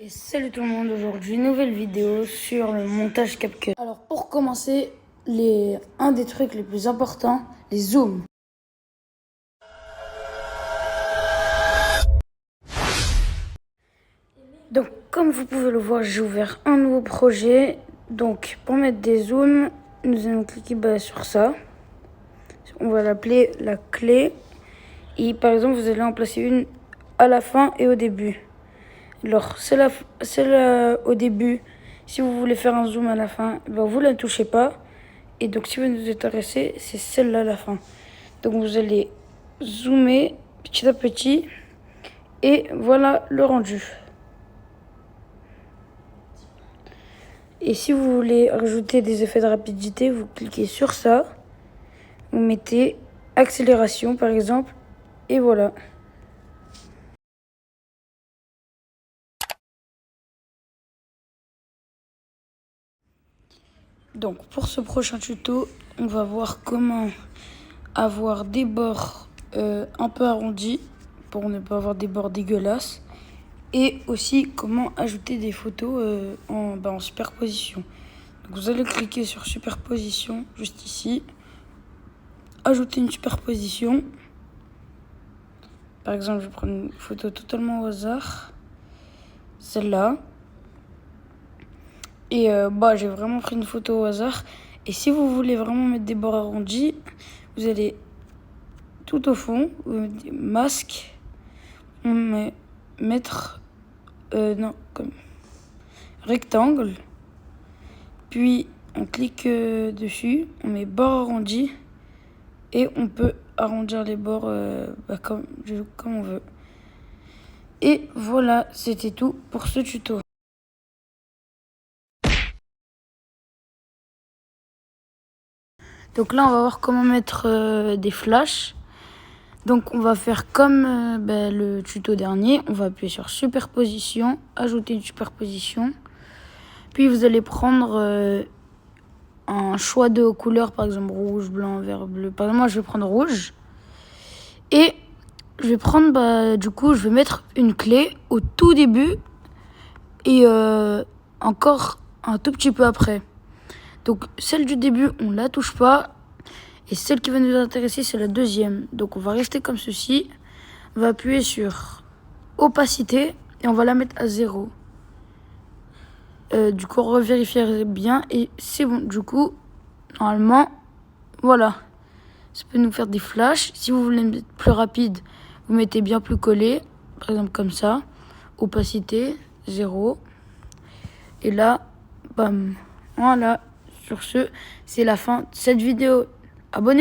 Et salut tout le monde, aujourd'hui nouvelle vidéo sur le montage CapCut. Alors pour commencer, un des trucs les plus importants, les zooms. Donc comme vous pouvez le voir, j'ai ouvert un nouveau projet. Donc pour mettre des zooms, nous allons cliquer sur ça. On va l'appeler la clé. Et par exemple, vous allez en placer une à la fin et au début. Alors, celle au début, si vous voulez faire un zoom à la fin, vous ne la touchez pas. Et donc, si vous nous intéressez, c'est celle-là à la fin. Donc, vous allez zoomer petit à petit. Et voilà le rendu. Et si vous voulez rajouter des effets de rapidité, vous cliquez sur ça. Vous mettez accélération, par exemple. Et voilà. Donc pour ce prochain tuto, on va voir comment avoir des bords un peu arrondis pour ne pas avoir des bords dégueulasses. Et aussi comment ajouter des photos en superposition. Donc vous allez cliquer sur superposition juste ici. Ajouter une superposition. Par exemple, je vais prendre une photo totalement au hasard. Celle-là. Et j'ai vraiment pris une photo au hasard. Et si vous voulez vraiment mettre des bords arrondis, vous allez tout au fond, vous mettez masque, on met mettre, comme rectangle, puis on clique dessus, on met bords arrondis et on peut arrondir les bords comme on veut. Et voilà, c'était tout pour ce tuto. Donc là, on va voir comment mettre des flashs. Donc on va faire comme le tuto dernier. On va appuyer sur superposition, ajouter une superposition. Puis vous allez prendre un choix de couleurs, par exemple rouge, blanc, vert, bleu. Par exemple, moi je vais prendre rouge. Et je vais prendre, je vais mettre une clé au tout début et encore un tout petit peu après. Donc celle du début, on ne la touche pas. Et celle qui va nous intéresser, c'est la deuxième. Donc on va rester comme ceci. On va appuyer sur opacité et on va la mettre à 0. Du coup, on revérifie bien et c'est bon. Du coup, normalement, voilà. Ça peut nous faire des flashs. Si vous voulez mettre plus rapide, vous mettez bien plus collé. Par exemple comme ça. Opacité, 0. Et là, bam. Voilà. Sur ce, c'est la fin de cette vidéo. Abonnez-vous.